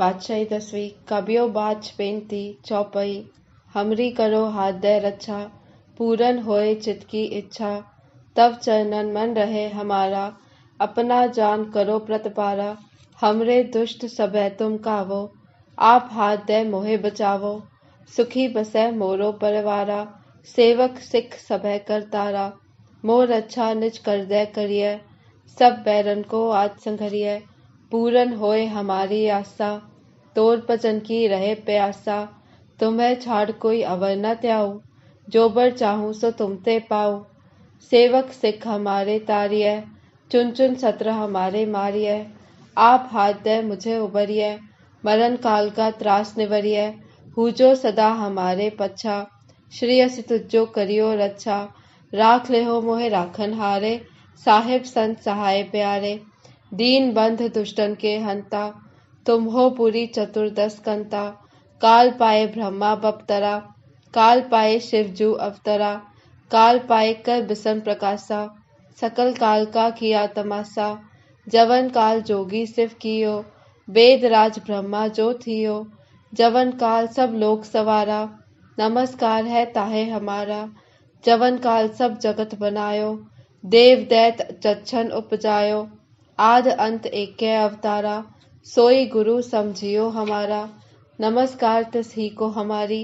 पातशाही 10वीं कबियो बाच बेनती चौपई हमरी करो हाथ दे रक्षा पूरन होए चित की इच्छा तब चरणन मन रहे हमारा अपना जान करो प्रतिपारा हमरे दुष्ट सबह तुम कावो आप हाथ दे मोहे बचावो सुखी बसै मोरो परिवारा सेवक सिख सबह करतारा मोर अच्छा निज कर दे करिय सब बैरन को आज संघरिय पूरन होए हमारी आशा तोर भजन की रहे प्यासा तुम्हें छाड़ कोई अवर न त्याऊ जो बर चाहूं सो तुमते पाऊ सेवक सिख हमारे तारिय चुन चुन सत्र हमारे मारिय आप हाथ दे मुझे उबरिय मरण काल का त्रास निवरिय हूजो सदा हमारे पच्छा श्री असि तुझो करियो रक्षा राख ले हो मोहे राखन हारे साहिब संत सहाय प्यारे दीन बंध दुष्टन के हंता तुम हो पूरी चतुर्दश कंता काल पाए ब्रह्मा बपतरा काल पाए शिवजू अवतरा काल पाए कर बिसन प्रकाशा सकल काल का किया तमाशा जवन काल जोगी सिव कियो वेद राज ब्रह्मा जो थियो जवन काल सब लोक सवारा नमस्कार है ताहे हमारा जवन काल सब जगत बनायो देव दैत चच्छन उपजायो आद अंत एकै अवतारा सोई गुरु समझियो हमारा नमस्कार तिस ही को हमारी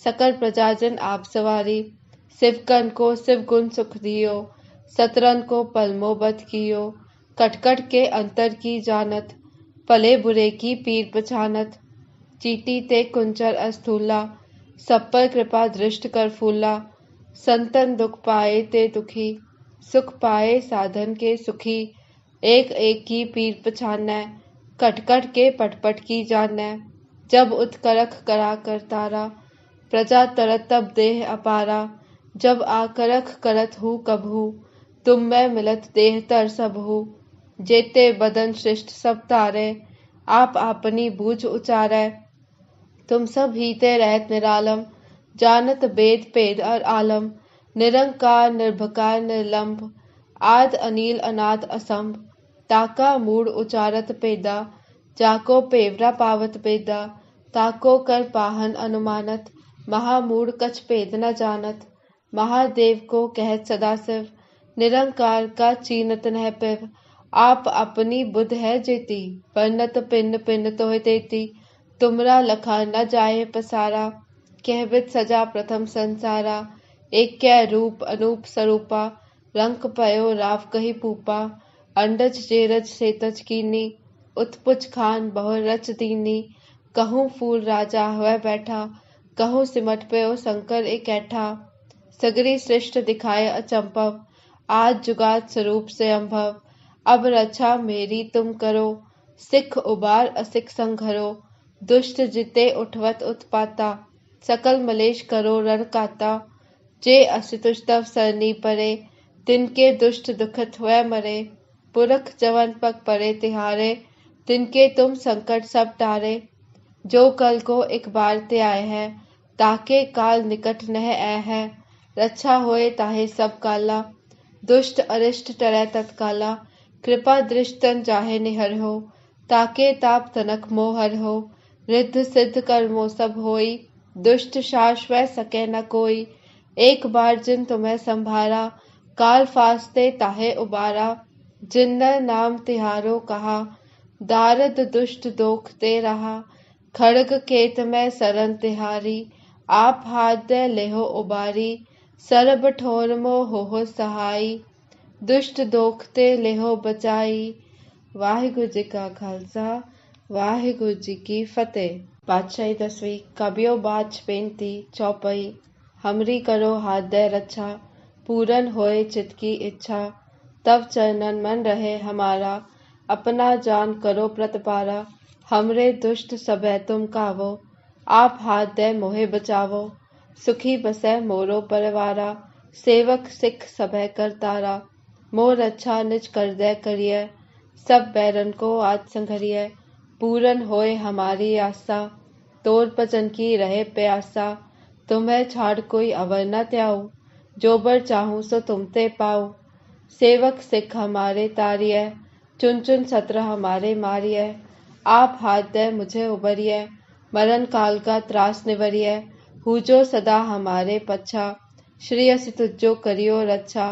सकल प्रजाजन आप सवारी शिवकन को शिव गुण सुख दियो सतरन को पलमो बध कियो कटकट के अंतर की जानत पले बुरे की पीर पछानत चीटी ते कुंचर अस्थूला सब पर कृपा दृष्ट कर फूला संतन दुख पाए ते दुखी सुख पाए साधन के सुखी एक एक की पीर पछानै कटकट के पटपट की जानै जब उत्करख करा कर तारा प्रजा तरत तब देह अपारा जब आकरख करत हूँ कबहू तुम मैं मिलत देह तर सबहू जेते बदन श्रेष्ठ सब तारे आप अपनी बूझ उचारै तुम सब हीते रहत निरालम जानत वेद पेद और आलम निरंकार निर्भकार निर्लंब आद अनील अनाथ असंभ ताका मूड उचारत पेदा जाको पेवरा पावत पेदा ताको कर पाहन अनुमानत महामूड कछ पेद न जानत महादेव को कहत सदाशिव निरंकार का चीनत नह पिव आप अपनी बुध है जेती बरनत पिन पिन तोह देती तुमरा लखा न जाए पसारा कहबित सजा प्रथम संसारा एक कै रूप अनूप स्वरूपा रंक पयो राव कही पूपा अंडज जेरज सेतज कीनी उत्पुच खान बहु रच दीनी कहूँ फूल राजा हुआ बैठा कहूँ सिमट पयो शंकर इकैठा सगरी सृष्ट दिखाए अचंपव आज जुगात स्वरूप से अम्भव अब रक्षा मेरी तुम करो सिख उबार असिख संघरो दुष्ट जिते उठवत उत्पाता सकल मलेश करो रण काता जे असुतुष तव सरनी परे तिनके दुष्ट दुखत हुए मरे पुरख जवन पग परे तिहारे तिनके तुम संकट सब टारे जो कल को एक बार ते आए है ताके काल निकट नह आए है रक्षा होए ताहे सब काला दुष्ट अरिष्ट टरै तत्काला कृपा दृष्टन चाहे निहर हो ताके ताप तनक मोहर हो रिद्ध सिद्ध कर्मो सब होई दुष्ट शाश्वत सके न कोई एक बार जिन तुम्हें संभारा काल फास्ते ताहे उबारा जिन्नर नाम तिहारो कहा दारद दुष्ट दोख ते रहा खड़ग केत में सरन तिहारी आप हाथ दे लेहो उबारी सरब ठोर मो हो सहाई दुष्ट दोख ते लेहो बचाई वाहिगुरु जी का खालसा वाहिगुरु जी की फतेह। पातशाही 10वीं कबियो बाच बेनती चौपई हमरी करो हाथ दे रक्षा पूरन होए चित की इच्छा तब चरणन मन रहे हमारा अपना जान करो प्रतिपारा हमरे दुष्ट सबह तुम कावो आप हाथ दे मोहे बचावो सुखी बसै मोरो परिवारा सेवक सिख सबह करतारा मोर अच्छा निज कर दे करिय सब बैरन को आज संघरिय पूरन होए हमारी आशा तोर भजन की रहे प्यासा तुम्हें छाड़ कोई अवर न त्याऊ जो बर चाहूं सो तुमते पाऊ सेवक सिख हमारे तारिय चुन चुन सत्र हमारे मारिय आप हाथ दे मुझे उबरिए, मरण काल का त्रास निवरिए, हूजो सदा हमारे पच्छा, श्री असि तुझो करियो रक्षा,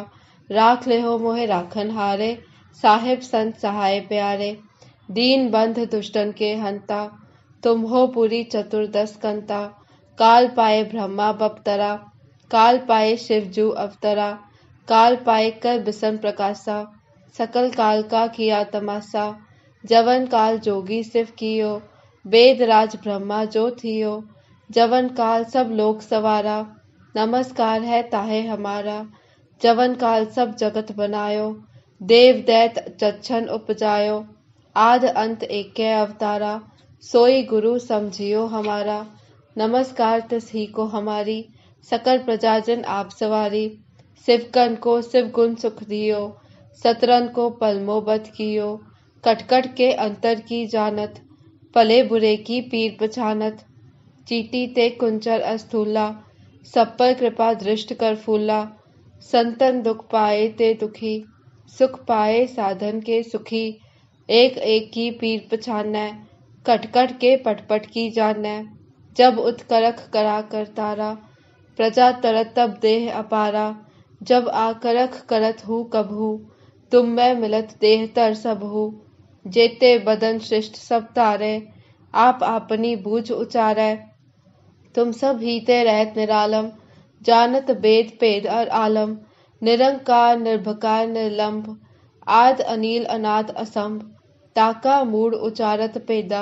राख ले हो मोहे राखन हारे, साहिब संत सहाय प्यारे, दीन बंध दुष्टन के हंता, तुम हो पुरी चतुर्दश कंता, काल पाए ब्रह्मा बपतरा, काल पाए शिवजू अवतरा, काल पाए कर बिसन प्रकाशा, सकल काल का किया तमाशा, जवन काल जोगी सिव कियो, वेद राज ब्रह्मा जो थियो, जवन काल सब लोक सवारा, नमस्कार है ताहे हमारा, जवन काल सब जगत बनायो, देव दैत चच्छन उपजायो, आद अंत एकै अवतारा, सोई गुरु समझियो हमारा, नमस्कार तिस ही को हमारी, सकल प्रजाजन आप सवारी, शिवकन को शिव गुण सुख दियो, सतरन को पलमो बध कियो, कटकट के अंतर की जानत, पले बुरे की पीर पछानत, चीटी ते कुंचर अस्थूला, सब पर कृपा दृष्ट कर फूला, संतन दुख पाए ते दुखी, सुख पाए साधन के सुखी, एक एक की पीर पछानै, कटकट के पटपट की जानै, जब उत्करख करा कर तारा, प्रजा तरत तब देह अपारा, जब आकरख करत हूँ कबहू, तुम मैं मिलत देह तर सब हूँ, जेते बदन श्रेष्ठ सब तारे, आप आपनी बूझ उचारै, तुम सब हीते रहत निरालम, जानत वेद पेद और आलम, निरंकार निर्भकार निर्लंब, आद अनील अनाद असंभ, ताका मूड उचारत पेदा,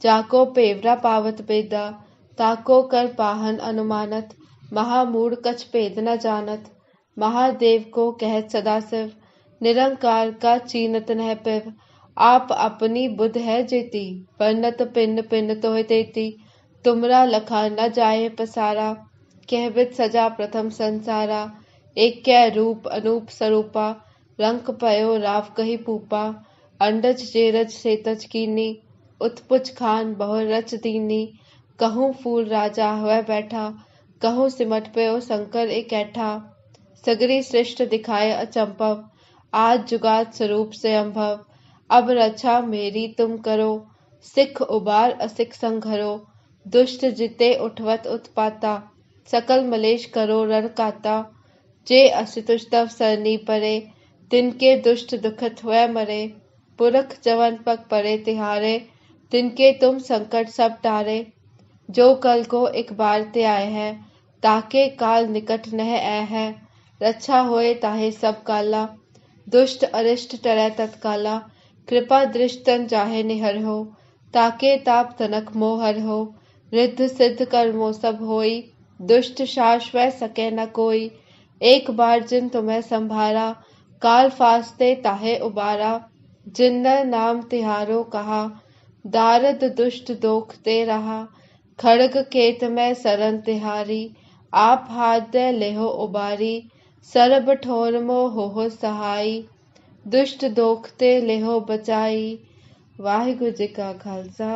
जाको पेवरा पावत पेदा, ताको कर पाहन अनुमानत, महामूड कछ पेद न जानत, महादेव को कहत सदाशिव, निरंकार का चीनत नह पिव, आप अपनी बुध है जेती, बरनत पिन पिन तोह देती, तुमरा लखा न जाए पसारा, कहबित सजा प्रथम संसारा, एक कै रूप अनूप स्वरूपा, रंक पयो राव कही पूपा, अंडज जेरज सेतज कीनी, उत्पुच खान बहु रच दीनी, कहूँ फूल राजा हुआ बैठा, कहूँ सिमट पयो शंकर इकैठा, सगरी सृष्ट दिखाए अचंपव, आज जुगात स्वरूप से अम्भव, अब रक्षा मेरी तुम करो, सिख उबार असिख संघरो, दुष्ट जिते उठवत उत्पाता, सकल मलेश करो रण काता, जे असुतुष तव सरनी परे, तिनके दुष्ट दुखत हुए मरे, पुरख जवन पग परे तिहारे, तिनके तुम संकट सब टारे, जो कल को एक बार ते आए है, ताके काल निकट नह आए है, रक्षा होए ताहे सब काला, दुष्ट अरिष्ट टरै तत्काला, कृपा दृष्टन चाहे निहर हो, ताके ताप तनक मोहर हो, रिद्ध सिद्ध कर्मो सब होई, दुष्ट शाश्वत सके न कोई, एक बार जिन तुम्हें संभारा, काल फास्ते ताहे उबारा, जिन्नर नाम तिहारो कहा, दारद दुष्ट दोख ते रहा, खड़ग केत में सरन तिहारी, आप हाथ दे लेहो उबारी, सरब ठोर मो हो सहाई, दुष्ट दोख ते लेहो बचाई। वाहिगुरु जी का खालसा,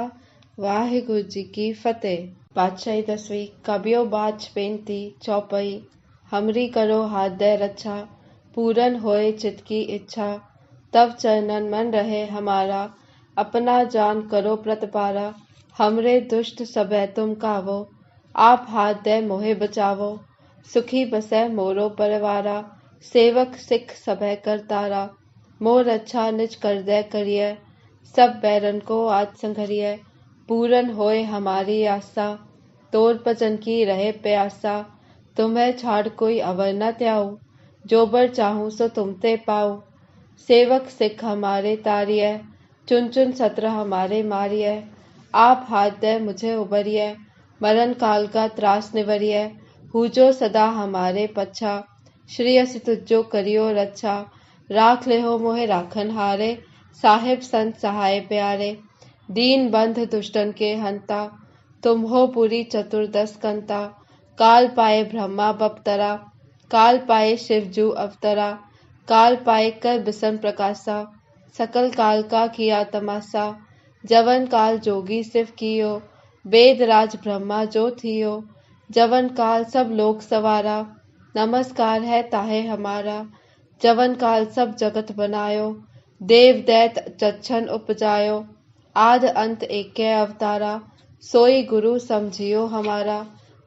वाहिगुरु जी की फतेह। पातशाही 10वीं कबियो बाच बेनती चौपाई, हमरी करो हाथ दे रक्षा, पूरन होए चित की इच्छा, तब चरणन मन रहे हमारा, अपना जान करो प्रतिपारा, हमरे दुष्ट सबे तुम कावो, आप हाथ दे मोहे बचावो, सुखी बसै मोरो परिवारा, सेवक सिख सबे करतारा, मोर अच्छा निज कर दे करिए, सब बैरन को आज संघरिए, पूरन होए हमारी आशा, तोर भजन की रहे प्यासा, तुम्हें छाड़ कोई अवर न त्याऊ, जो बर चाहूं सो तुमते पाऊ, सेवक सिख हमारे तारिय, चुन चुन सत्र हमारे मारिय, आप हाथ दे मुझे उबरिय, मरण काल का त्रास निवरिय, हूजो सदा हमारे पच्छा, श्री असि तुझो करियो रक्षा, राख ले हो मोहे राखन हारे, साहिब संत सहाय प्यारे, दीन बंध दुष्टन के हंता, तुम हो पुरी चतुर्दश कंता, काल पाए ब्रह्मा बपतरा, काल पाए शिवजू अवतरा, काल पाए कर बिसन प्रकाशा, सकल काल का किया तमाशा, जवन काल जोगी सिव कियो, वेद राज ब्रह्मा जो थियो, जवन काल सब लोक सवारा, नमस्कार है ताहे हमारा, जवन काल सब जगत बनायो, देव दैत चच्छन उपजायो, आद अंत एकै अवतारा, सोई गुरु समझियो हमारा।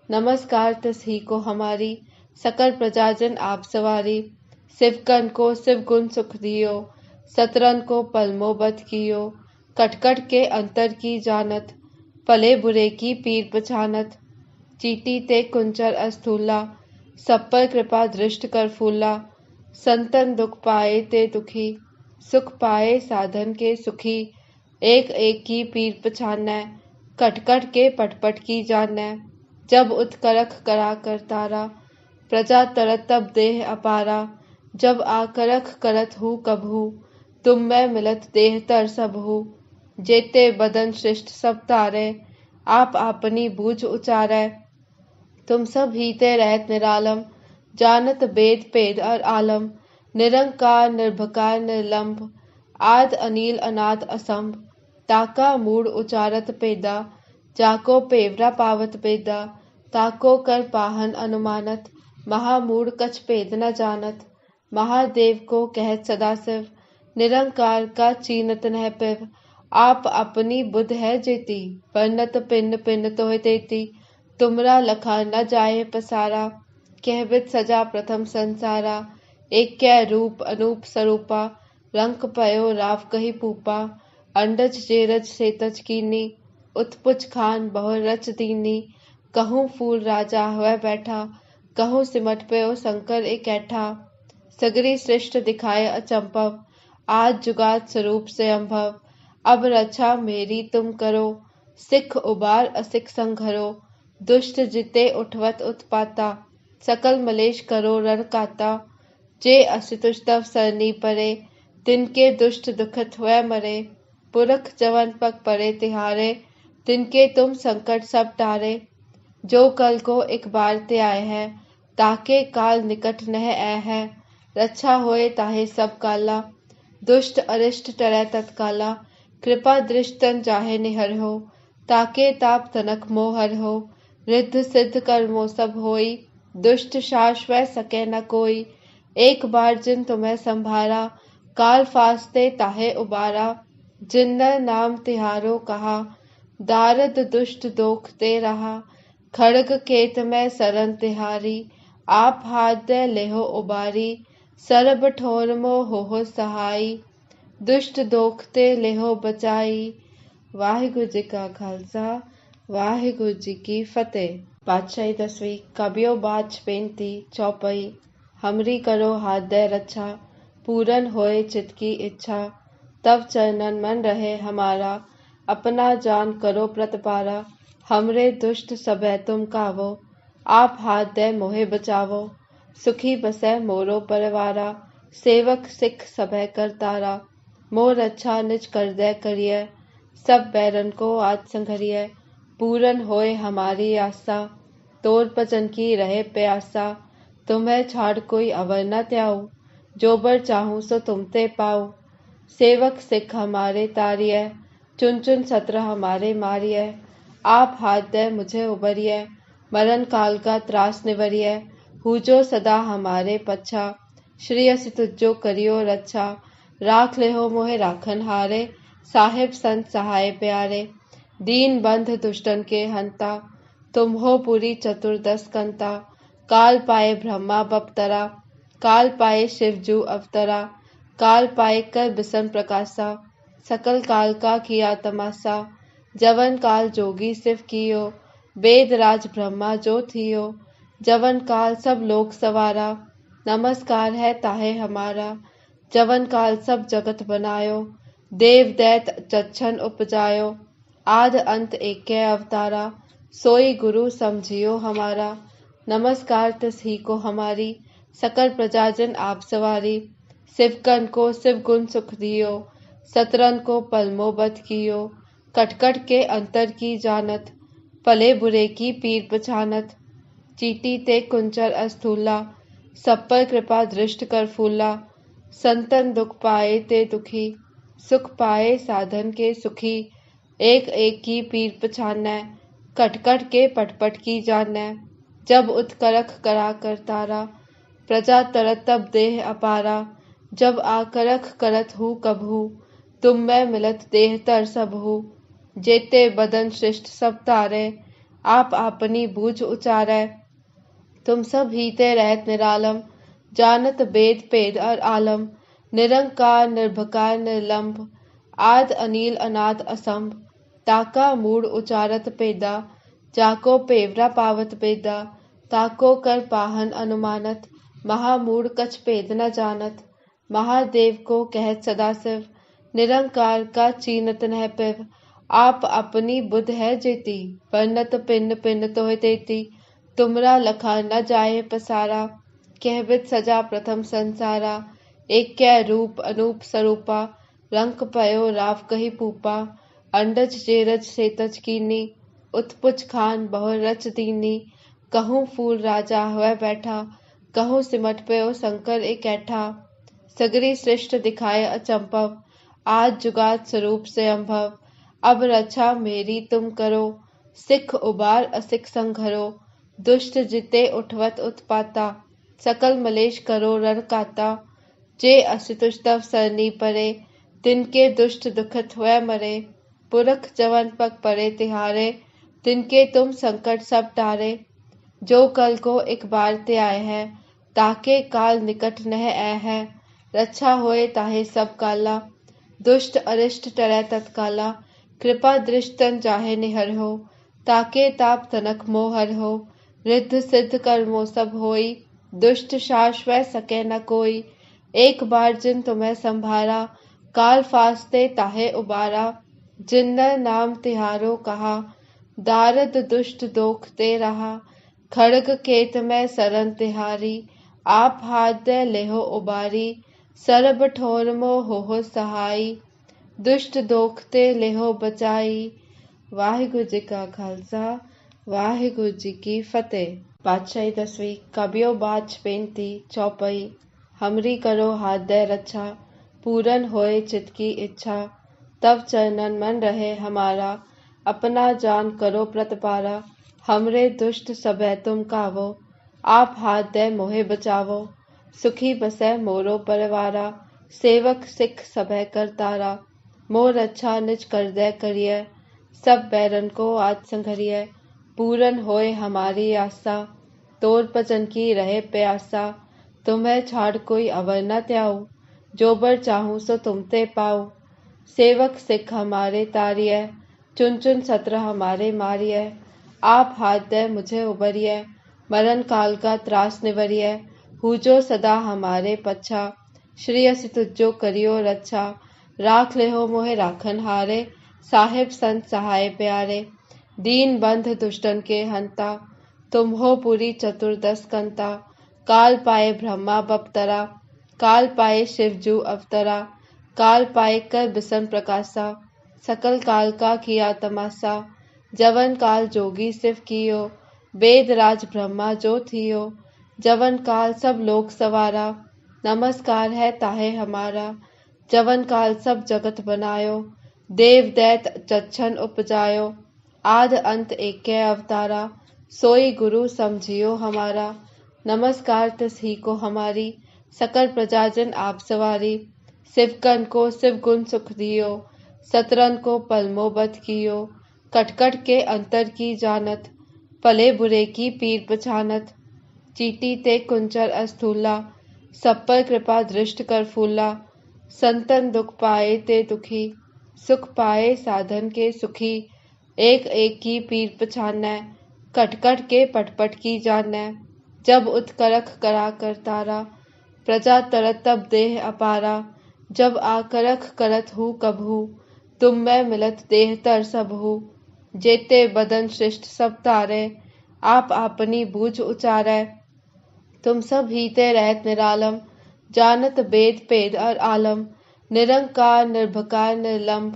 नमस्कार तस्ही को हमारी, सकल प्रजाजन आप सवारी। शिवकन को शिव गुण सुख दियो, सतरन को पलमो बत कियो। कटकट के अंतर की जानत, भले बुरे की पीर पछानत। चीटी ते कुंचर अस्थूला, सब पर कृपा दृष्ट कर फूला। संतन दुख पाए ते दुखी, सुख पाए साधन के सुखी। एक एक की पीर पछानै, कटकट के पटपट की जानै। जब उत्करख करा कर तारा, प्रजा तरत तब देह अपारा। जब आकरख करत हूँ कबहू, तुम मैं मिलत देह तर सबहू। जेते बदन श्रेष्ठ सब तारे, आप आपनी बूझ उचारै। तुम सब हीते रहत निरालम, जानत वेद पेद और आलम। निरंकार निर्भकार निर्लंब, आद अनील अनाद असंभ। ताका मूड उचारत पेदा, जाको पेवरा पावत पेदा। ताको कर पाहन अनुमानत, महामूड कछ पेद न जानत। महादेव को कहत सदाशिव, निरंकार का चीनत नह पिव। आप अपनी बुध है जेती, बरनत पिन पिन तोह देती। तुमरा लखा न जाए पसारा, कहबित सजा प्रथम संसारा। एक कै रूप अनूप स्वरूपा, रंक पयो राव कही पूपा। अंडज जेरज सेतज कीनी, उत्पुच खान बहु रच दीनी। कहूँ फूल राजा हुआ बैठा, कहूँ सिमट पयो शंकर इकैठा। सगरी सृष्ट दिखाए अचंभव, आज जुगात स्वरूप से अम्भव। अब रक्षा मेरी तुम करो, सिख उबार असिख संघरो। दुष्ट जिते उठवत उत्पाता, सकल मलेश करो रण काता। जे असुतुष तव सरनी परे, तिनके दुष्ट दुखत हुए मरे। पुरख जवन पग परे तिहारे, तिनके तुम संकट सब टारे। जो कल को एक बार ते आए है, ताके काल निकट नह आए है। रक्षा होए ताहे सब काला, दुष्ट अरिष्ट टरै तत्काला। कृपा दृष्टन जाहे निहर हो, ताके ताप तनक मोहर हो। रिद्ध सिद्ध कर्मो सब होई, दुष्ट शाश्व सके न कोई। एक बार जिन तुम्हें संभारा, काल फास्ते ताहे उबारा। जिन्न नाम तिहारो कहा, दारद दुष्ट दोख ते रहा। खड़ग केत में सरन तिहारी, आप हाथ दे लेहो उबारी। सरब ठोर मो हो सहाई, दुष्ट दोख ते लेहो बचाई। वाहिगुरु जी का खालसा, वाहिगुरु जी की फतेह। पातशाही 10वीं कबियो बाच बेनती चौपाई। हमरी करो हाथ दे रक्षा, पूरन होए चित की इच्छा। तब चरणन मन रहे हमारा, अपना जान करो प्रतिपारा। हमरे दुष्ट सबे तुम कावो, आप हाथ दे मोहे बचावो। सुखी बसै मोरो परिवारा, सेवक सिख सबे करतारा। मोर अच्छा निज कर दे करिय, सब बैरन को आज संघरिय। पूरन होए हमारी आशा, तोर भजन की रहे प्यासा। तुम्हें छाड़ कोई अवर न त्याऊ, जो बर चाहूं सो तुमते पाऊ। सेवक सिख हमारे तारिय, चुन चुन सत्र हमारे मारिय। आप हाथ दे मुझे उबरिय, मरण काल का त्रास निवरिय। हूजो सदा हमारे पच्छा, श्री असि तुझो करियो रक्षा। राख लेहो मोहे राखन हारे, साहिब संत सहाय प्यारे। दीन बंध दुष्टन के हंता, तुम हो पूरी चतुर्दश कंता। काल पाए ब्रह्मा बपतरा, काल पाए शिवजू अवतरा। काल पाए कर बिसन प्रकाशा, सकल काल का किया तमाशा। जवन काल जोगी शिव कियो, वेद राज ब्रह्मा जो थियो। जवन काल सब लोक सवारा, नमस्कार है ताहे हमारा। जवन काल सब जगत बनायो, देव दैत चच्छन उपजायो। आद अंत एकै अवतारा, सोई गुरु समझियो हमारा। नमस्कार तस्ही को हमारी, सकल प्रजाजन आप सवारी। शिवकन को शिव गुण सुख दियो, सतरन को पलमो बत कियो। कटकट के अंतर की जानत, भले बुरे की पीर पछानत। चीटी ते कुंचर अस्थूला, सब पर कृपा दृष्ट कर फूला। संतन दुख पाए ते दुखी, सुख पाए साधन के सुखी। एक एक की पीर पछानै, कटकट के पटपट की जानै। जब उत्करख करा कर तारा, प्रजा तरत तब देह अपारा। जब आकरख करत हूँ कबहू, तुम में मिलत देह तर सबहु। जेते बदन सृष्ट सब तारे, आप आपनी बूझ उचारै। तुम सब हीते रहत निरालम, जानत वेद पेद और आलम। निरंकार निर्भकार निर्लंभ, आद अनील अनाथ असंभ। ताका मूड उचारत पेदा, जाको पेवरा पावत पेदा। ताको कर पाहन अनुमानत, महामूड कछ पेद न जानत। महादेव को कहत सदाशिव, निरंकार का चीनत नह पिव। आप अपनी बुध है जेती, बरनत पिंड पिंड तोह तेती। तुमरा लखा न जाए पसारा, कहबित सजा प्रथम संसारा। एक कै रूप अनूप स्वरूपा, रंक पयो राव कही पूपा। अंडज जेरज सेतज कीनी, उत्पुच खान बहु रच दीनी। कहूँ फूल राजा हुए बैठा, कहूँ सिमट पयो शंकर इकैठा। सगरी सृष्ट दिखाए अचंभव, आज जुगात स्वरूप से अम्भव। अब रक्षा मेरी तुम करो, सिख उबार असिख संघरो। दुष्ट जिते उठवत उत्पाता, सकल मलेश करो रण काता। जे असुतुष तव सरनी परे, तिनके दुष्ट दुखत हुए मरे। पुरख जवन पग परे तिहारे, तिनके तुम संकट सब टारे। जो कल को एक बार ते आए है, ताके काल निकट नह आए है। रक्षा होए ताहे सब काला, दुष्ट अरिष्ट टरै तत्काला। कृपा दृष्टन जाहे निहर हो, ताके ताप तनक मोहर हो। रिद्ध सिद्ध कर्मो सब होई, दुष्ट शास वह सके न कोई। एक बार जिन तुम्हें संभारा, काल फास्ते ताहे उबारा। जिन्न नाम तिहारो कहा, दारद दुष्ट दोख ते रहा। खड़ग केत में सरन तिहारी, आप हाथ दे लेहो उबारी। सरब ठोर मो हो सहाई, दुष्ट दोख ते लेहो बचाई। वाहिगुरु जी का खालसा, वाहिगुरु जी की फतेह। पातशाही 10वीं कबियो बाच बेनती चौपाई। हमरी करो हाथ दे रक्षा, पूरन होए चित की इच्छा। तब चरणन मन रहे हमारा, अपना जान करो प्रतिपारा। हमरे दुष्ट सबे तुम कावो, आप हाथ दे मोहे बचावो। सुखी बसै मोरो परिवारा, सेवक सिख सबे करतारा। मोर अच्छा निज कर दे करिय, सब बैरन को आज संघरिय। पूरन होए हमारी आशा, तोर भजन की रहे प्यासा। तुम्हें छाड़ कोई अवर न त्याऊ, जो बर चाहूं सो तुमते पाऊ। सेवक सिख हमारे तारिय, चुन चुन सत्र हमारे मारिय। आप हाथ दे मुझे उबरिय, मरण काल का त्रास निवरिय। हूजो सदा हमारे पच्छा, श्री असि तुझो करियो रक्षा। राख लेहो मोहे राखन हारे, साहिब संत सहाय प्यारे। दीन बंध दुष्टन के हंता, तुम हो पुरी चतुर्दश कंता। काल पाए ब्रह्मा बपतरा, काल पाए शिवजू अवतरा। काल पाए कर बिसन प्रकाशा, सकल काल का किया तमाशा। जवन काल जोगी सिव कियो, वेद राज ब्रह्मा जो थियो। जवन काल सब लोक सवारा, नमस्कार है ताहे हमारा। जवन काल सब जगत बनायो, देव दैत चच्छन उपजायो। आद अंत एकै अवतारा, सोई गुरु समझियो हमारा। नमस्कार तिस ही को हमारी, सकल प्रजाजन आप सवारी। शिवकन को शिव गुण सुख दियो, सतरन को पलमो बध कियो। कटकट के अंतर की जानत, पले बुरे की पीर पछानत। चीटी ते कुंचर अस्थूला, सब पर कृपा दृष्ट कर फूला। संतन दुख पाए ते दुखी, सुख पाए साधन के सुखी। एक एक की पीर पछानै, कटकट के पटपट की जानै। जब उत्करख करा कर तारा, प्रजा तरत तब देह अपारा। जब आकरख करत हूँ कबहू, तुम में मिलत देह तर सबहु। जेते बदन सृष्ट सब तारे, आप आपनी बूझ उचारै। तुम सब हीते रहत निरालम, जानत वेद पेद और आलम। निरंकार निर्भकार निर्लंभ,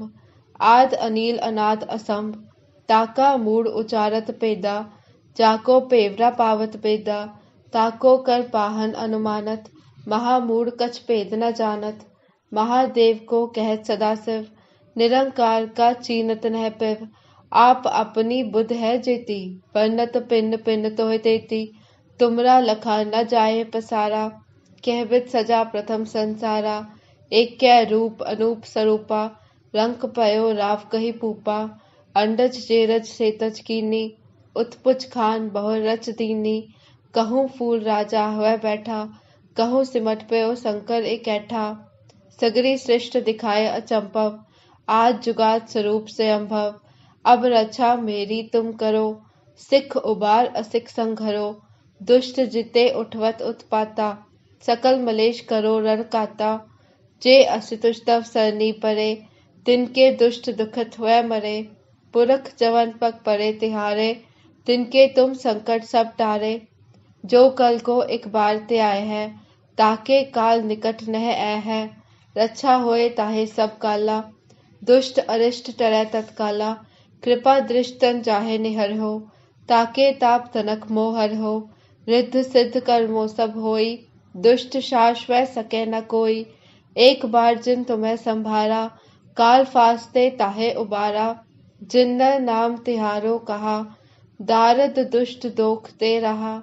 आद अनील अनाथ असंभ। ताका मूड उचारत पेदा, जाको पेवरा पावत पेदा। ताको कर पाहन अनुमानत, महामूड कछ पेद न जानत। महादेव को कहत सदाशिव, निरंकार का चीनत नह पिव। आप अपनी बुध है जेती, बरनत पिंड पिंड तोह तेती। तुमरा लखा न जाए पसारा, कहबित सजा प्रथम संसारा। एक कै रूप अनूप स्वरूपा, रंक पयो राव कही पूपा। अंडज जेरज सेतज कीनी, उत्पुच खान बहु रच दीनी। कहूँ फूल राजा हुआ बैठा, कहूँ सिमट पयो शंकर इकैठा। सगरी सृष्ट दिखाए अचंभव, आज जुगात स्वरूप से अम्भव। अब रक्षा मेरी तुम करो, सिख उबार असिख संघरो। दुष्ट जिते उठवत उत्पाता, सकल मलेश करो रण काता। जे असुतुष तव सरनी परे, तिनके दुष्ट दुखत हुए मरे। पुरख जवन पग परे तिहारे, तिनके तुम संकट सब टारे। जो कल को एक बार ते आए है, ताके काल निकट नह आए है। रक्षा होए ताहे सब काला, दुष्ट अरिष्ट टरै तत्काला। कृपा दृष्टन जाहे निहर हो, ताके ताप तनक मोहर हो। रिद्ध सिद्ध कर्मो सब होई, दुष्ट शाश्वत सके न कोई। एक बार जिन तुम्हें संभारा, काल फास्ते ताहे उबारा। जिन्नर नाम तिहारो कहा, दारद दुष्ट दोख ते रहा।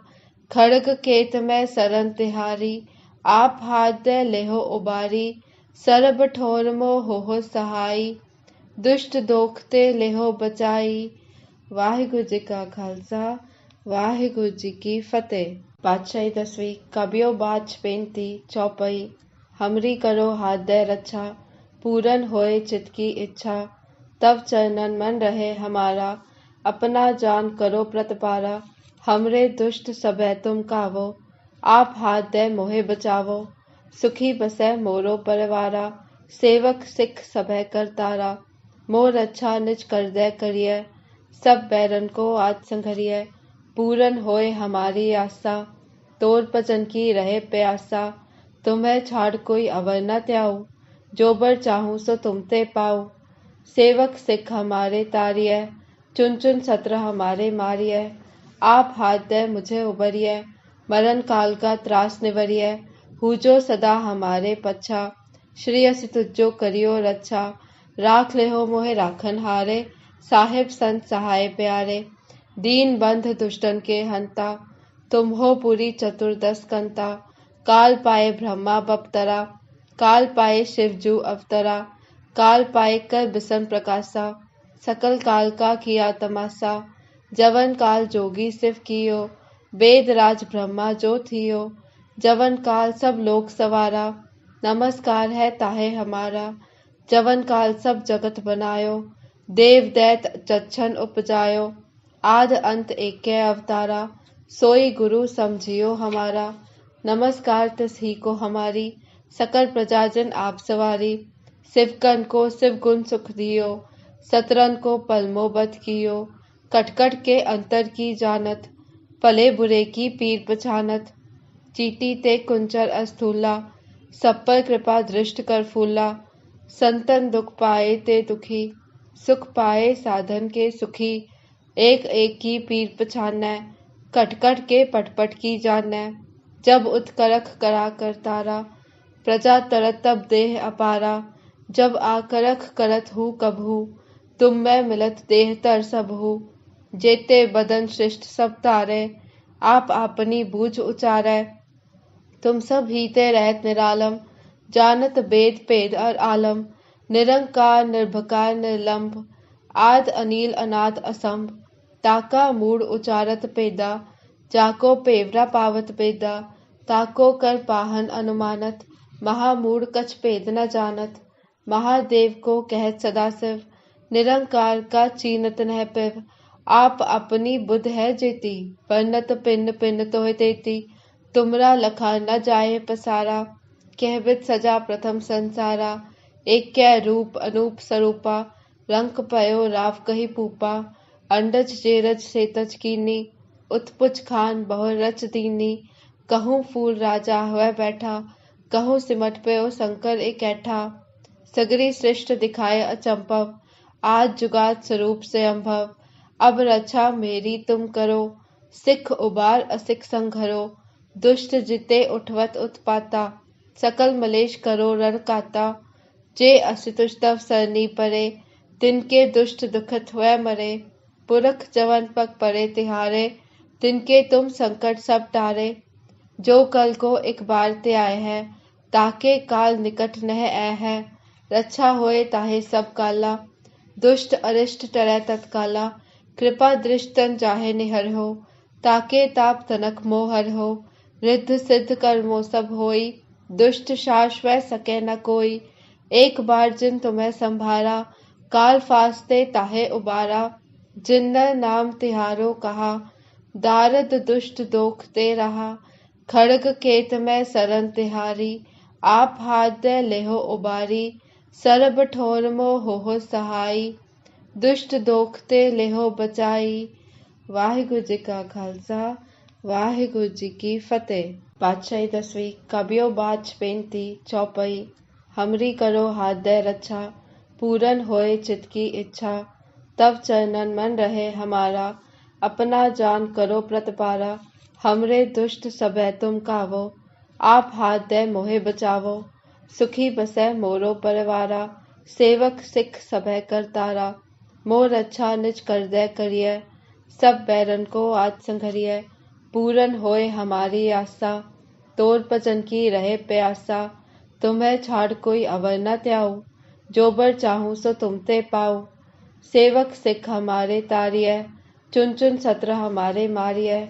खड़ग केत में सरन तिहारी, आप हाथ दे लेहो उबारी। सरब ठोर मो हो सहाई, दुष्ट दोख ते लेहो बचाई। वाहिगुरु जी का खालसा, वाहिगुरु जी की फतेह। पातशाही 10वीं कबियो बाच बेनती चौपाई। हमरी करो हाथ दे रक्षा, पूरन होए चित की इच्छा। तब चरणन मन रहे हमारा, अपना जान करो प्रतिपारा। हमरे दुष्ट सबे तुम कावो, आप हाथ दे मोहे बचावो। सुखी बसै मोरो परिवारा, सेवक सिख सबे करतारा। मोर अच्छा निज कर दे करिय, सब बैरन को आज संघरिय। पूरन होए हमारी आशा, तोर भजन की रहे प्यासा। तुम्हें छाड़ कोई अवर न त्याऊ, जो बर चाहूं सो तुम ते पाऊ। सेवक सिख हमारे तारिय, चुन चुन सत्र हमारे मारिय। आप हाथ दे मुझे उबरिय, मरण काल का त्रास निवरिय। हूजो सदा हमारे पच्छा, श्री असि तुझो करियो रक्षा। राख ले हो मोहे राखन हारे, साहिब संत सहाय प्यारे। दीन बंध दुष्टन के हंता, तुम हो पुरी चतुर्दश कंता। काल पाए ब्रह्मा बपतरा, काल पाए शिवजू अवतरा। काल पाए कर बिसन प्रकाशा, सकल काल का किया तमाशा। जवन काल जोगी सिव कियो, वेद राज ब्रह्मा जो थियो। जवन काल सब लोक सवारा, नमस्कार है ताहे हमारा। जवन काल सब जगत बनायो, देव दैत चच्छन उपजायो। आद अंत एकै अवतारा, सोई गुरु समझियो हमारा। नमस्कार तिस ही को हमारी, सकल प्रजाजन आप सवारी। शिवकन को शिव गुण सुख दियो, सतरन को पलमो बध कियो। कटकट के अंतर की जानत, भले बुरे की पीर पछानत। चीटी ते कुंचर अस्थूला, सब पर कृपा दृष्ट कर फूला। संतन दुख पाए ते दुखी, सुख पाए साधन के सुखी। एक एक की पीर पछानै, कटकट के पटपट की जानै। जब उत्करख करा कर तारा, प्रजा तरत तब देह अपारा। जब आकरख करत हूँ कबहू, तुम में मिलत देह तर सबहू। जेते बदन श्रेष्ठ सब तारे, आप अपनी बूझ उचारै। तुम सब हीते रहत निरालम, जानत वेद पेद और आलम। निरंकार निर्भकार निर्लंब, आद अनील अनाथ असंभ। ताका मूड उचारत पेदा, जाको पेवरा पावत बेदा। ताको कर पाहन अनुमानत, महामूढ़ कछ पेद न जानत। महादेव को कहत सदाशिव, निरंकार का चीनत नह पिव। आप अपनी बुध है जेती, बरनत पिन पिन तोह देती। तुमरा लखा न जाए पसारा, कहबित सजा प्रथम संसारा। एक कै रूप अनूप स्वरूपा, रंक पयो राव कही पूपा। अंडज जेरज सेतज कीनी, उत्पुच खान बहु रच दीनी। कहूँ फूल राजा हुआ बैठा, कहूँ सिमट पयो शंकर इकैठा। सगरी सृष्ट दिखाए अचंभव, आज जुगात स्वरूप से अम्भव। अब रक्षा मेरी तुम करो, सिख उबार असिख संघरो। दुष्ट जिते उठवत उत्पाता, सकल मलेश करो रण काता। जे असुतुष तव सरनी परे, तिनके दुष्ट दुखत हुए मरे। पुरख जवन पग परे तिहारे, तिनके तुम संकट सब टारे। जो कल को एक बार ते आए है, ताके काल निकट नह ऐ है। रक्षा होए ताहे सब काला, दुष्ट अरिष्ट टरै तत्काला। कृपा दृष्टन जाहे निहर हो, ताके ताप तनक मोहर हो। रिद्ध सिद्ध कर्मो सब होई, दुष्ट शास वै सकै न कोई। एक बार जिन तुम्हें संभारा, काल फास्ते ताहे उबारा। जिन्नर नाम तिहारो कहा, दारद दुष्ट दोख ते रहा। खड़ग केत में सरन तिहारी, आप हाथ दे लेहो उबारी। सरब ठोर मो हो सहाई, दुष्ट दोख ते लेहो बचाई। वाहिगुरु जी का खालसा, वाहिगुरु जी की फतेह। पातशाही 10वीं कबियो बाच बेनती चौपाई। हमरी करो हाथ दे रक्षा, पूरन होए चित की इच्छा। तब चरणन मन रहे हमारा, अपना जान करो प्रतिपारा। हमरे दुष्ट सबे तुम कावो, आप हाथ दे मोहे बचावो। सुखी बसै मोरो परिवारा, सेवक सिख सबे करतारा। मोर अच्छा निज कर दे करिय, सब बैरन को आज संघरिय। पूरन होए हमारी आशा, तोर भजन की रहे प्यासा। तुम्हें छाड़ कोई अवर न त्याऊ, जो बर चाहूं सो तुमते पाऊ। सेवक सिख हमारे तारिय, चुन चुन सत्र हमारे मारिय।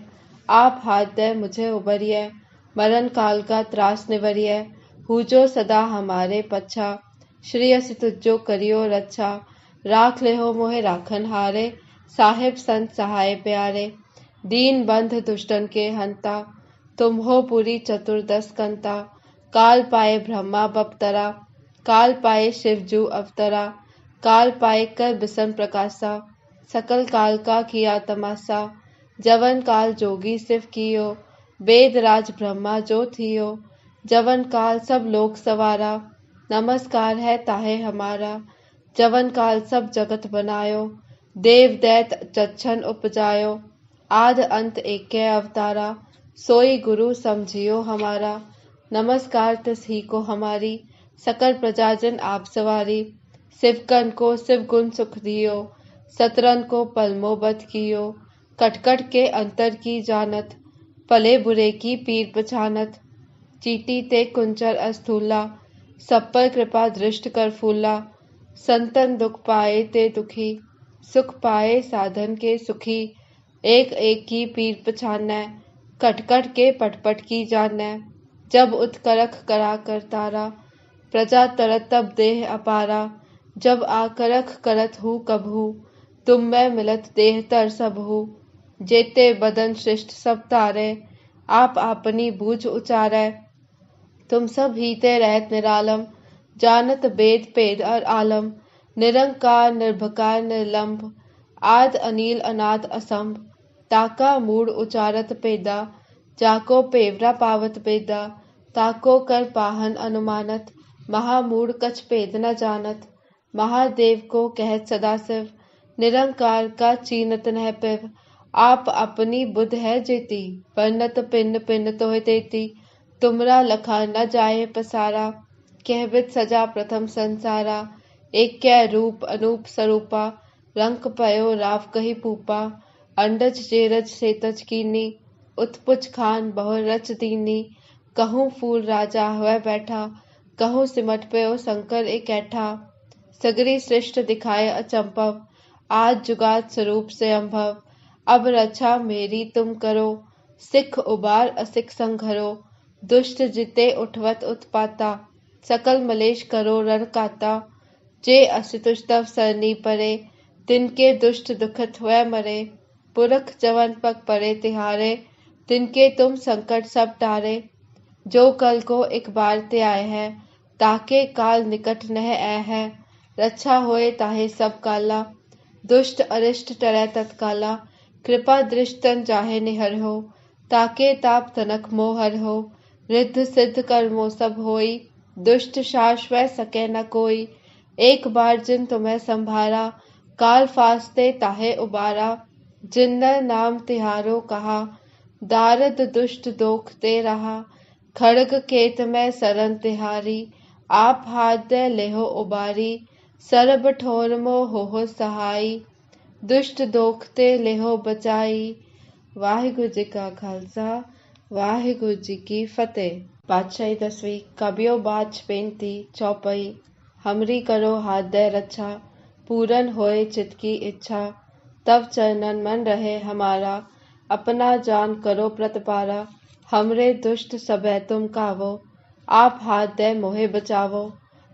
आप हाथ दे मुझे उबरिय, मरण काल का त्रास निवरिय। हूजो सदा हमारे पच्छा, श्री असि तुझो करियो रक्षा। राख लेहो मोहे राखन हारे, साहिब संत सहाय प्यारे। दीन बंध दुष्टन के हंता, तुम हो पुरी चतुर्दश कंता। काल पाए ब्रह्मा बपतरा, काल पाए शिवजू अवतरा। काल पाए कर बिसन प्रकाशा, सकल काल का किया तमाशा। जवन काल जोगी शिव कियो, वेद राज ब्रह्मा जो थियो। जवन काल सब लोक सवारा, नमस्कार है ताहे हमारा। जवन काल सब जगत बनायो, देव दैत चच्छन उपजायो। आद अंत एकै अवतारा, सोई गुरु समझियो हमारा। नमस्कार तिस ही को हमारी, सकल प्रजाजन आप सवारी। शिवकन को शिव गुण सुख दियो, सतरन को पलमो बध कियो। कटकट के अंतर की जानत, भले बुरे की पीर पछानत। चीटी ते कुंचर अस्थूला, सब पर कृपा दृष्ट कर फूला। संतन दुख पाए ते दुखी, सुख पाए साधन के सुखी। एक एक की पीर पछानै, कटकट के पटपट की जानै। जब उत्करख करा कर तारा, प्रजा तरत तब देह अपारा। जब आकरख करत हूँ कबहू, तुम में मिलत देह तर सबहू। जेते बदन श्रेष्ठ सब तारे, आप आपनी बूझ उचारै। तुम सब हीते रहत निरालम, जानत वेद पेद और आलम। निरंकार निर्भकार निर्लंब, आद अनील अनाद असंभ। ताका मूड उचारत पेदा, जाको पेवरा पावत बेदा। ताको कर पाहन अनुमानत, महामूड कछ पेद न जानत। महादेव को कहत सदाशिव, निरंकार का चीनत नह पिव। आप अपनी बुध है जेती, बरनत पिन पिन तोह देती। तुमरा लखा न जाए पसारा, कहबित सजा प्रथम संसारा। एक कै रूप अनूप स्वरूपा, रंक पयो राव कही पूपा। अंडज जेरज सेतज कीनी, उत्पुच खान बहु रच दीनी। कहूँ फूल राजा हुआ बैठा, कहूँ सिमट पयो शंकर इकैठा। सगरी सृष्ट दिखाए अचंभव, आज जुगात स्वरूप से अम्भव। अब रक्षा मेरी तुम करो, सिख उबार असिख संघरो। दुष्ट जिते उठवत उत्पाता, सकल मलेश करो रण काता। जे असुतुष तव सरनी परे, तिनके दुष्ट दुखत हुए मरे। पुरख जवन पग परे तिहारे, तिनके तुम संकट सब टारे। जो कल को एक बार ते आए है, ताके काल निकट नह ऐ है। रक्षा होए ताहे सब काला, दुष्ट अरिष्ट टरै तत्काला। कृपा दृष्टन जाहे निहर हो, ताके ताप तनक मोहर हो। रिद्ध सिद्ध कर्मो सब होई, दुष्ट शास वै सकै न कोई। एक बार जिन तुम्हें संभारा, काल फास्ते ताहे उबारा। जिन्नर नाम तिहारो कहा, दारद दुष्ट दोख ते रहा। खड़ग केत में सरन तिहारी, आप हाथ दे लेहो उबारी। सरब ठोर मो हो सहाई, दुष्ट दोख ते लेहो बचाई। वाहिगुरु जी का खालसा, वाहिगुरु जी की फतेह। पातशाही 10वीं कबियो बाच बेनती चौपाई हमरी करो हाथ दे रक्षा पूरन होए चित की इच्छा तब चरणन मन रहे हमारा अपना जान करो प्रतिपारा हमरे दुष्ट सबे तुम कावो आप हाथ दे मोहे बचावो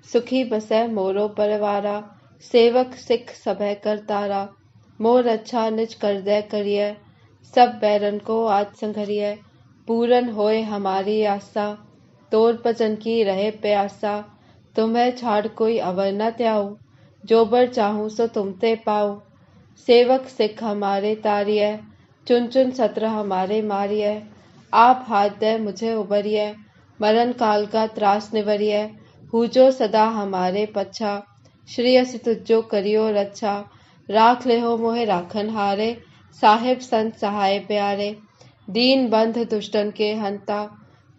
सुखी बसै मोरो परिवारा सेवक सिख सभै करतारा मोर अच्छा निज कर दे करिय सब बैरन को आज संघरिय पूरन होए हमारी आशा तोर भजन की रहे प्यासा तुम्हें छाड़ कोई अवर न त्याऊ जो बर चाहूं सो तुमते पाऊ सेवक सिख हमारे तारिय चुन चुन सत्र हमारे मारिय आप हाथ दे मुझे उबरिय मरण काल का त्रास निवरिय हूजो सदा हमारे पच्छा श्री असि तुझो करियो रक्षा राख ले हो मोहे राखन हारे साहिब संत सहाय प्यारे दीन बंध दुष्टन के हंता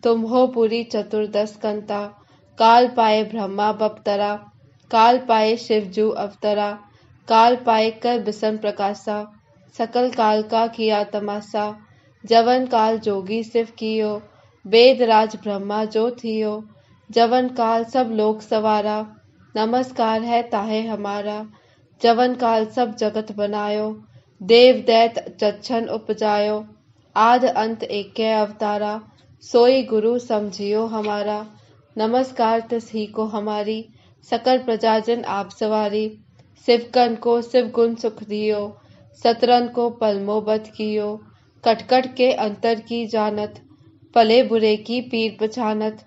तुम हो पूरी चतुर्दश कंता काल पाए ब्रह्मा बपतरा काल पाए शिवजू अवतरा काल पाए कर बिसन प्रकाशा सकल काल का किया तमाशा जवन काल जोगी शिव कियो वेद राज ब्रह्मा जो थियो जवन काल सब लोक सवारा नमस्कार है ताहे हमारा जवन काल सब जगत बनायो देव दैत जच्छन उपजायो आद अंत एकै अवतारा सोई गुरु समझियो हमारा नमस्कार तिस ही को हमारी सकल प्रजाजन आप सवारी शिवकन को शिव गुण सुख दियो सतरन को पलमो बध कियो कटकट के अंतर की जानत पले बुरे की पीर पछानत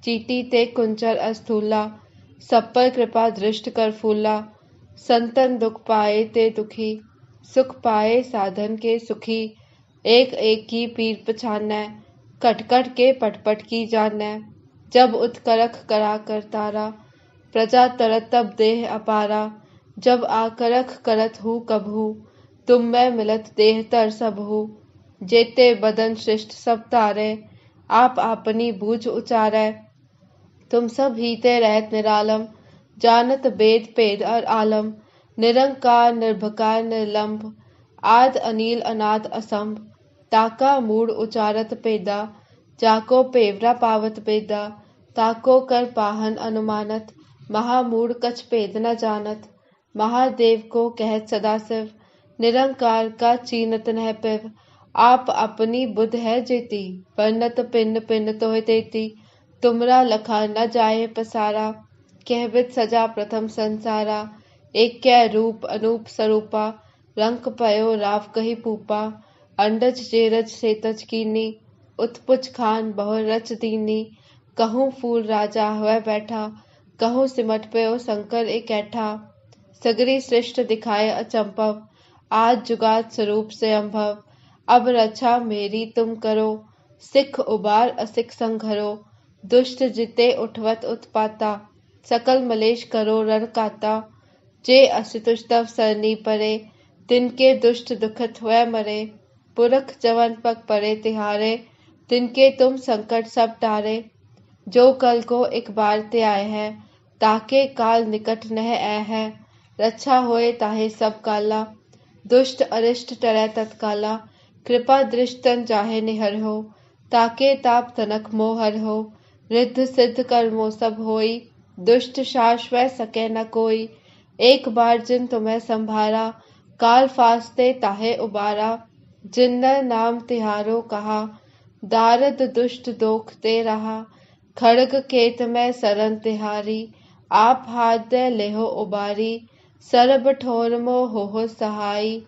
चीटी ते कुंचर अस्थूला सब पर कृपा दृष्ट कर फूला संतन दुख पाए ते दुखी सुख पाए साधन के सुखी एक एक की पीर पछानै कटकट के पटपट की जानै जब उत्करख करा कर तारा प्रजा तरत तब देह अपारा जब आकरख करत हूँ कबहू तुम मैं मिलत देह तर सबहू जेते बदन श्रेष्ठ सब तारे आप आपनी बूझ उचारै तुम सब हीते रहत निरालम जानत वेद पेद और आलम निरंकार निर्भकार निर्लंब आद अनिल अनाद असंभ ताका मूड उचारत पेदा जाको पेवरा पावत पेदा ताको कर पाहन अनुमानत महामूड कछ पेद न जानत महादेव को कहत सदाशिव निरंकार का चीनत नह पिव आप अपनी बुध है जेती परनत पिन पिन तोह देती तुमरा लखा न जाए पसारा कहबित सजा प्रथम संसारा एक कै रूप अनूप स्वरूपा रंक पयो राव कही पूपा अंडज जेरज सेतज कीनी उत्पुच खान बहु रच दीनी कहूँ फूल राजा हुआ बैठा कहूँ सिमट पयो शंकर इकैठा सगरी सृष्ट दिखाए अचंपव आज जुगात स्वरूप से अम्भव अब रक्षा मेरी तुम करो सिख उबार असिख संघरो दुष्ट जिते उठवत उत्पाता सकल मलेश करो रण काता जे असुतुष तव सरनी परे तिनके दुष्ट दुखत हुए मरे पुरख जवन पग परे तिहारे तिनके तुम संकट सब टारे जो कल को एक बार ते आए है ताके काल निकट नह आए है रक्षा होए ताहे सब काला दुष्ट अरिष्ट टरै तत्काला कृपा दृष्टन चाहे निहर हो ताके ताप तनक मोहर हो रिद्ध सिद्ध कर्मो सब होई दुष्ट शाश्वत सके न कोई एक बार जिन तुम्हें संभारा काल फास्ते ताहे उबारा जिन्न नाम तिहारो कहा दारद दुष्ट दोख ते रहा खड़ग केत में सरन तिहारी आप हाथ दे लेहो उबारी सरब ठोर मो हो सहाई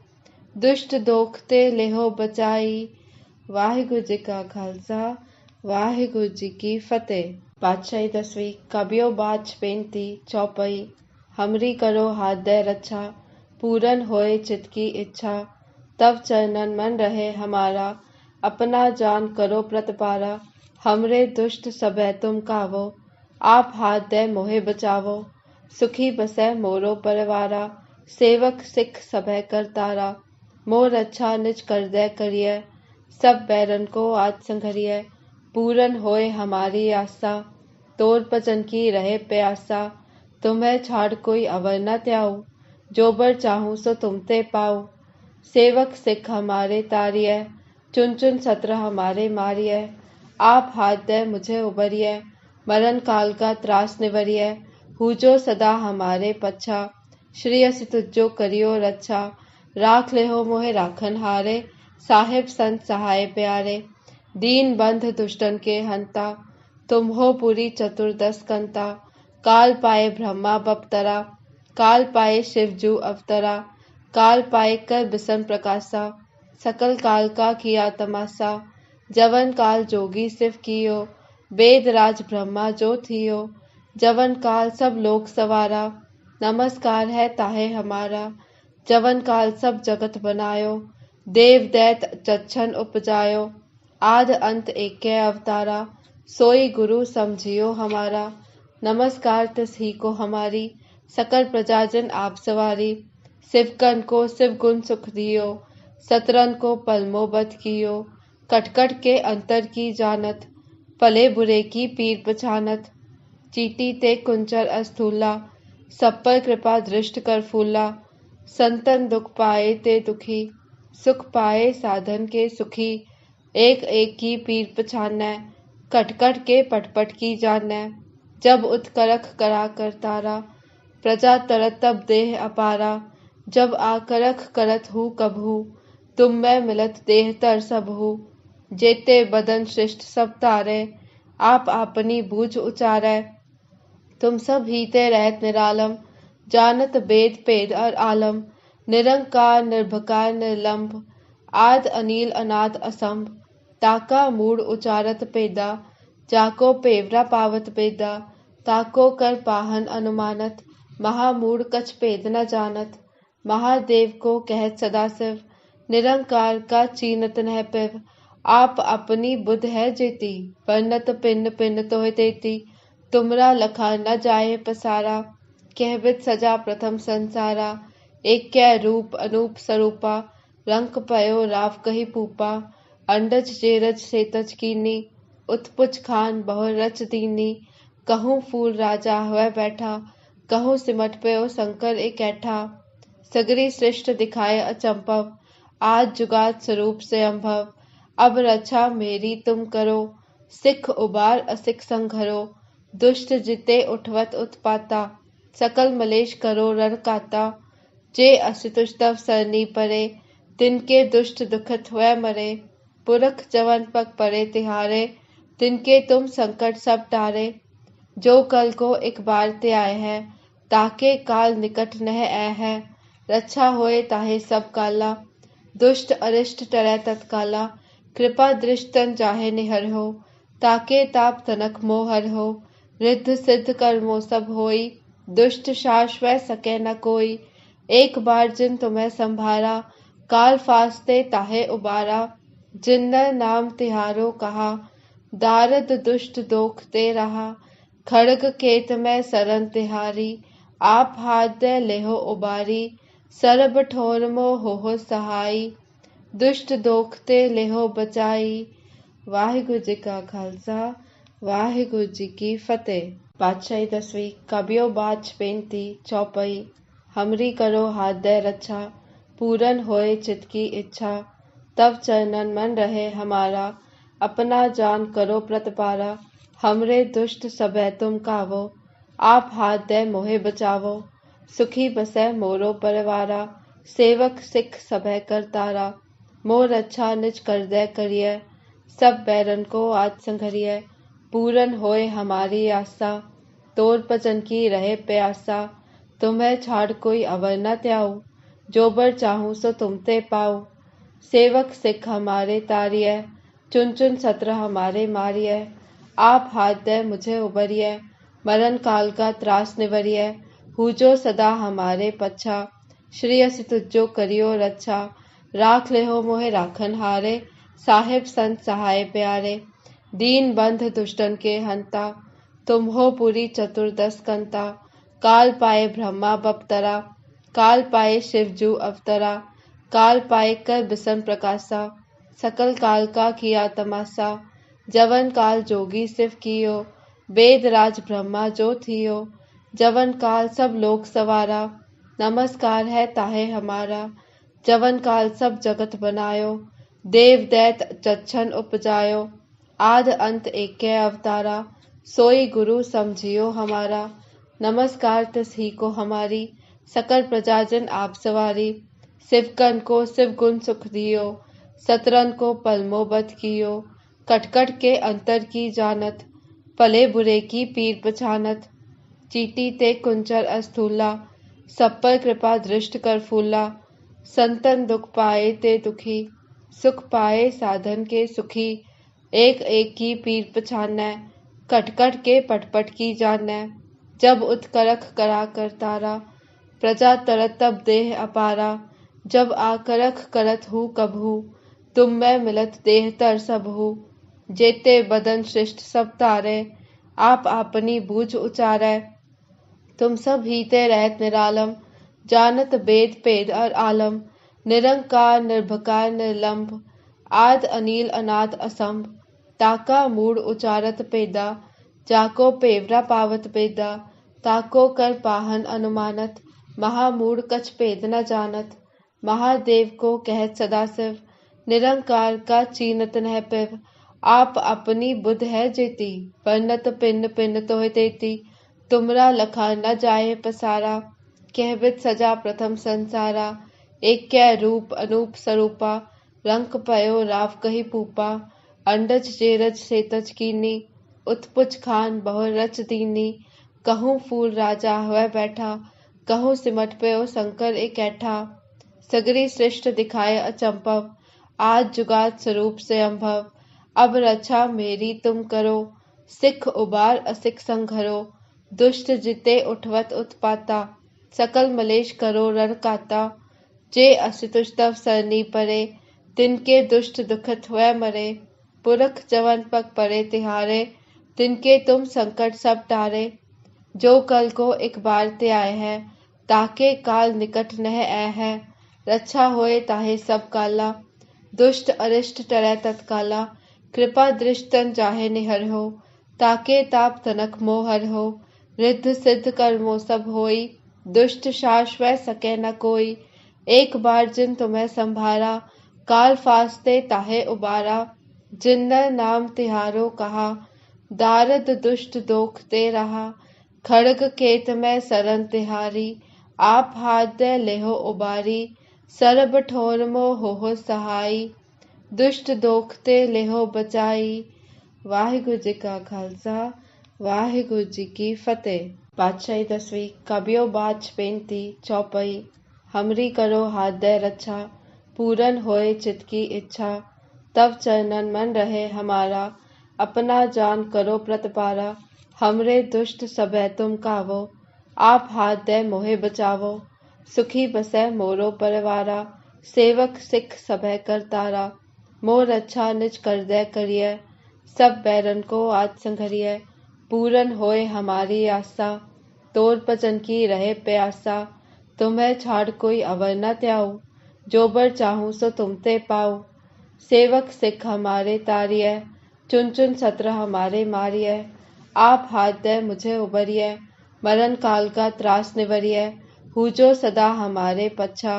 दुष्ट दोखते लेहो बचाई वाहिगुरु जी का खालसा वाहिगुरु जी की फतेह। पातशाही 10वीं कबियो बाच बेनती चौपाई हमरी करो हाथ दे रक्षा पूरन होए चित की इच्छा तब चरणन मन रहे हमारा अपना जान करो प्रतिपारा हमरे दुष्ट सबे तुम कावो आप हाथ दे मोहे बचावो सुखी बसै मोरो परिवारा सेवक सिख सभै करतारा मोर अच्छा निज कर दे करिय सब बैरन को आज संघरिय पूरन होए हमारी आशा तोर भजन की रहे प्यासा तुम्हें छाड़ कोई अवर न त्याऊ जो बर चाहूं सो तुमते पाऊ सेवक सिख हमारे तारिय चुन चुन सत्र हमारे मारिय आप हाथ दे मुझे उबरिए, मरण काल का त्रास निवरिए, हूजो सदा हमारे पच्छा, श्री असि तुझो करियो रक्षा, राख ले हो मोहे राखन हारे, साहिब संत सहाय प्यारे, दीन बंध दुष्टन के हंता, तुम हो पूरी चतुर्दश कंता, काल पाए ब्रह्मा बपतरा, काल पाए शिवजू अवतरा, काल पाए कर बिसन प्रकाशा, सकल काल का किया तमाशा, जवन काल जोगी सिव कियो, वेद राज ब्रह्मा जो थियो, जवन काल सब लोक सवारा, नमस्कार है ताहे हमारा, जवन काल सब जगत बनायो, देव दैत चच्छन उपजायो, आद अंत एकै अवतारा, सोई गुरु समझियो हमारा, नमस्कार तिस ही को हमारी, सकल प्रजाजन आप सवारी, शिवकन को शिव गुण सुख दियो, सतरन को पलमो बध कियो, कटकट के अंतर की जानत, पले बुरे की पीर पछानत, चीटी ते कुंचर अस्थूला, सब पर कृपा दृष्ट कर फूला, संतन दुख पाए ते दुखी, सुख पाए साधन के सुखी, एक एक की पीर पछानै, कटकट के पटपट की जानै, जब उत्करख करा कर तारा, प्रजा तरत तब देह अपारा, जब आकरख करत हूँ कबहू, तुम मैं मिलत देह तर सबहू, जेते बदन श्रेष्ठ सब तारे, आप आपनी बूझ उचारै, तुम सब हीते रहत निरालम, जानत वेद पेद और आलम, निरंकार निर्भकार निर्लंब, आद अनील अनाथ असंभ, ताका मूड उचारत पेदा, जाको पेवरा पावत पेदा, ताको कर पाहन अनुमानत, महामूड कछ पेद न जानत, महादेव को कहत सदाशिव, निरंकार का चीनत नह पिव, आप अपनी बुध है जेती, बरनत पिन पिन तोह देती, तुमरा लखा न जाए पसारा, कहबित सजा प्रथम संसारा, एक कै रूप अनूप स्वरूपा, रंक पयो राव कही पूपा, अंडज जेरज सेतज कीनी, उत्पुच खान बहु रच दीनी, कहूँ फूल राजा हुआ बैठा, कहूँ सिमट पयो शंकर इकैठा, सगरी सृष्ट दिखाए अचंपव, आज जुगात स्वरूप से अम्भव, अब रक्षा मेरी तुम करो, सिख उबार असिख संघरो, दुष्ट जिते उठवत उत्पाता, सकल मलेश करो रण काता, जे असुतुष तव सरनी परे, तिनके दुष्ट दुखत हुए मरे, पुरख जवन पग परे तिहारे, तिनके तुम संकट सब टारे, जो कल को एक बार ते आए है, ताके काल निकट नह आए है, रक्षा होए ताहे सब काला, दुष्ट अरिष्ट टरै तत्काला, कृपा दृष्टन चाहे निहर हो, ताके ताप तनक मोहर हो, रिद्ध सिद्ध कर्मो सब होई, दुष्ट शाश्वय सके न कोई, एक बार जिन तुम्हें संभारा, काल फास्ते ताहे उबारा, जिन्नर नाम तिहारो कहा, दारद दुष्ट दोख ते रहा, खड़ग केत में सरन तिहारी, आप हाथ दे लेहो उबारी, सरब ठोर मो हो सहाई, दुष्ट दोख ते लेहो बचाई। वाहिगुरु जी का खालसा, वाहिगुरु जी की फतेह। पातशाही 10वीं कबियो बाच बेनती चौपाई, हमरी करो हाथ दे रक्षा, पूरन होए चित की इच्छा, तब चरणन मन रहे हमारा, अपना जान करो प्रतिपारा, हमरे दुष्ट सबे तुम कावो, आप हाथ दे मोहे बचावो, सुखी बसै मोरो परिवारा, सेवक सिख सबे करतारा, मोर अच्छा निज कर दे करिए, सब बैरन को आज संघरिए, पूरन होए हमारी आशा, तोर भजन की रहे प्यासा, तुम्हें छाड़ कोई अवर न त्याऊ, जो बर चाहूं सो तुमते पाऊ, सेवक सिख हमारे तारिय, चुन चुन सत्र हमारे मारिय, आप हाथ दे मुझे उबरिय, मरण काल का त्रास निवरिय, हूजो सदा हमारे पच्छा, श्री असि तुझो करियो रक्षा, राख ले हो मोहे राखन हारे, साहिब संत सहाय प्यारे, दीन बंध दुष्टन के हंता, तुम हो पूरी चतुर्दश कंता, काल पाए ब्रह्मा बपतरा, काल पाए शिवजू अवतरा, काल पाए कर बिसन प्रकाशा, सकल काल का किया तमाशा, जवन काल जोगी सिव कियो, वेद राज ब्रह्मा जो थियो, जवन काल सब लोक सवारा, नमस्कार है ताहे हमारा, जवन काल सब जगत बनायो, देव दैत चच्छन उपजायो, आद अंत एकै अवतारा, सोई गुरु समझियो हमारा। नमस्कार तिसही को हमारी, सकल प्रजाजन आप सवारी। शिवकन को शिव गुण सुख दियो, सतरन को पलमो बत कियो। कटकट के अंतर की जानत, भले बुरे की पीर पछानत। चीटी ते कुंचर अस्थूला, सब पर कृपा दृष्ट कर फूला। संतन दुख पाए ते दुखी, सुख पाए साधन के सुखी। एक एक की पीर पछानै, कटकट के पटपट की जानै। जब उत्करख करा कर तारा, प्रजा तरत तब देह अपारा। जब आकरख करत हूँ कबहू, तुम मैं मिलत देह तर सबहू। जेते बदन सृष्ट सब तारे, आप आपनी बूझ उचारै। तुम सब हीते रहत निरालम, जानत वेद भेद और आलम। निरंकार निर्भकार निर्लंब, आद अनील अनाथ असंभ। ताका मूड उचारत पेदा, जाको पेवरा पावत बेदा। ताको कर पाहन अनुमानत, महामूड कछ भेद न जानत। महादेव को कहत सदाशिव, निरंकार का चीनत नह पिव। आप अपनी बुध है जेती, बरनत पिन पिन तोह देती। तुमरा लखा न जाए पसारा, कहबित सजा प्रथम संसारा। एक रूप अनूप स्वरूपा, रंक पयो राव कही पूपा। अंडज जेरज सेतज कीनी, उत्पुच खान बहु रच दीनी। कहूँ फूल राजा हुआ बैठा, कहूँ सिमट पयो शंकर इकैठा। सगरी सृष्ट दिखाए अचंभव, आज जुगात स्वरूप से अम्भव। अब रक्षा मेरी तुम करो, सिख उबार असिख संघरो। दुष्ट जिते उठवत उत्पाता, सकल मलेश करो रण काता। जे असुतुष तव सरनी परे, तिनके दुष्ट दुखत हुए मरे। पुरख जवन पग परे तिहारे, तिनके तुम संकट सब टारे। जो कल को एक बार ते आए है, ताके काल निकट नह आए है। रक्षा होए ताहे सब काला, दुष्ट अरिष्ट टरै तत्काला। कृपा दृष्टन चाहे निहर हो, ताके ताप तनक मोहर हो। रिद्ध सिद्ध कर्मो सब होई, दुष्ट शाश्वत सके न कोई। एक बार जिन तुम्हें संभारा, काल फास्ते ताहे उबारा। जिन्नर नाम तिहारो कहा, दारद दुष्ट दोख ते रहा। खड़ग खेत में सरन तिहारी, आप हाथ दे लेहो उबारी। सरब ठोर मो हो सहाई, दुष्ट दोख ते लेहो बचाई। वाहिगुरु जी का खालसा, वाहिगुरु जी की फतेह। पातशाही 10वीं कबियो बाच बेनती चौपाई। हमरी करो हाथ दे रक्षा, पूरन होए चित की इच्छा। तब चरणन मन रहे हमारा, अपना जान करो प्रतिपारा। हमरे दुष्ट सबे तुम कावो, आप हाथ दे मोहे बचावो। सुखी बसै मोरो परिवारा, सेवक सिख सबे करतारा। मोर अच्छा निज कर दे करिय, सब बैरन को आज संघरिय। पूरन होए हमारी आशा, तोर भजन की रहे प्यासा। तुम्हें छाड़ कोई अवर न त्याऊ, जो बर चाहूं सो तुम ते पाऊ। सेवक सिख हमारे तारिय, चुन चुन सत्र हमारे मारिय। आप हाथ दे मुझे उबरिय, मरण काल का त्रास निवरिय। हूजो सदा हमारे पच्छा,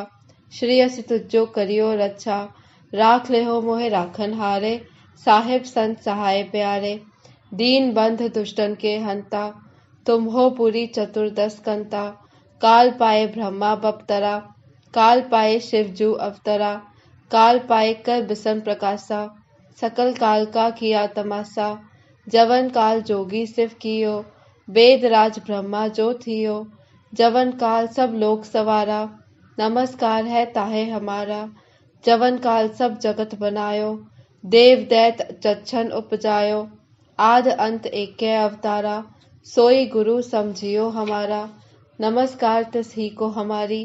श्री असि तुझो करियो रक्षा। राख लेहो मोहे राखन हारे, साहिब संत सहाय प्यारे। दीन बंध दुष्टन के हंता, तुम हो पुरी चतुर्दश कंता। काल पाए ब्रह्मा बपतरा, काल पाए शिवजू अवतरा। काल पाए कर बिसन प्रकाशा, सकल काल का किया तमाशा। जवन काल जोगी शिव कियो, वेद राज ब्रह्मा जो थियो। जवन काल सब लोक सवारा, नमस्कार है ताहे हमारा। जवन काल सब जगत बनायो, देव दैत चच्छन उपजायो। आद अंत एकै अवतारा, सोई गुरु समझियो हमारा। नमस्कार तिसही को हमारी,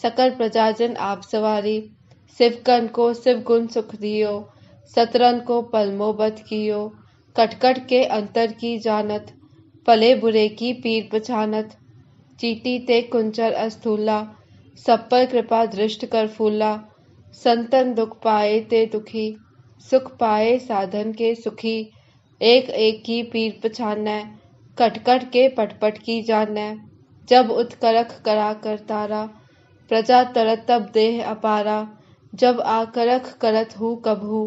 सकल प्रजाजन आप सवारी। शिवकन को शिव गुण सुख दियो, सतरन को पलमो बत कियो। कटकट के अंतर की जानत, भले बुरे की पीर पछानत। चीटी ते कुंचर अस्थूला, सब पर कृपा दृष्ट कर फूला। संतन दुख पाए ते दुखी, सुख पाए साधन के सुखी। एक एक की पीर पछानै, कटकट के पटपट की जानै। जब उत्करख करा कर तारा, प्रजा तरत तब देह अपारा। जब आकरख करत हूँ कबहू,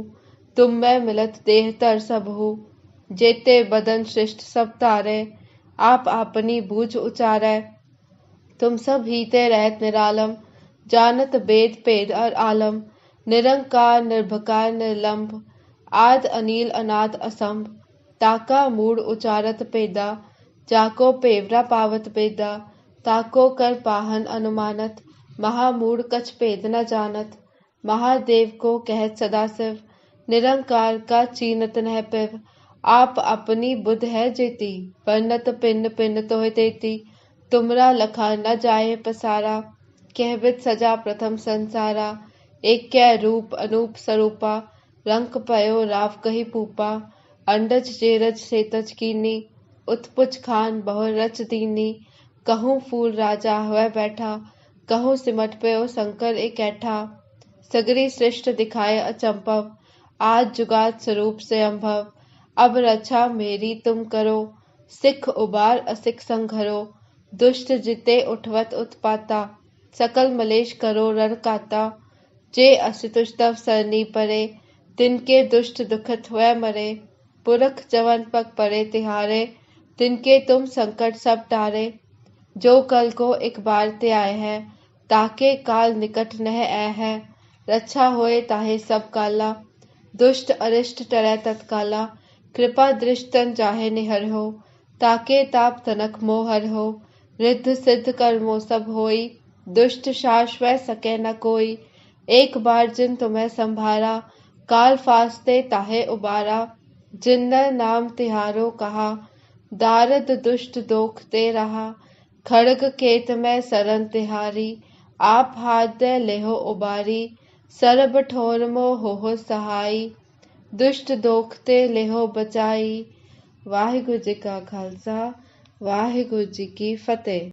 तुम में मिलत देह तर सब हो, जेते बदन श्रेष्ठ सब तारे, आप अपनी बूझ उचारै। तुम सब हीते रहत निरालम, जानत वेद पेद और आलम, निरंकार निर्भकार निर्लंब, आद अनील अनाद असंभ, ताका मूड उचारत पेदा, जाको पेवरा पावत पेदा, ताको कर पाहन अनुमानत, महामूड कछ पेद न जानत। महादेव को कहत सदाशिव, निरंकार का चीनत नह पिव, आप अपनी बुध है जेती, बरनत पिन पिन तोह तेती, तुमरा लखा न जाए पसारा, कहबित सजा प्रथम संसारा, एक कै रूप अनूप स्वरूपा, रंक पयो राव कही पूपा, अंडज जेरज सेतज कीनी, उत्पुच खान बहु रच दीनी, कहूँ फूल राजा हुआ बैठा, कहूँ सिमट पयो शंकर इकैठा, सगरी सृष्ट दिखाए अचंपव, आज जुगात स्वरूप से अम्भव, अब रक्षा मेरी तुम करो, सिख उबार असिख संघरो, दुष्ट जिते उठवत उत्पाता, सकल मलेश करो रण काता, जे असुतुष तव सरनी परे, तिनके दुष्ट दुखत हुए मरे, पुरख जवन पग परे तिहारे, तिनके तुम संकट सब टारे, जो कल को एक बार ते आए है, ताके काल निकट नह आए है, रक्षा होए ताहे सब काला, दुष्ट अरिष्ट टरै तत्काला, कृपा दृष्टन चाहे निहर हो, ताके ताप तनक मोहर हो, रिद्ध सिद्ध कर्मो सब होई, दुष्ट शाश्वत सके न कोई, एक बार जिन तुम्हें संभारा, काल फास्ते ताहे उबारा, जिन्नर नाम तिहारो कहा, दारद दुष्ट दोख ते रहा, खड़ग केत में सरन तिहारी, आप हाथ दे लेहो उबारी, सरब ठोर मो हो सहाई, दुष्ट दोख ते लेहो बचाई। वाहिगुरु जी का खालसा, वाहिगुरु जी की फतेह।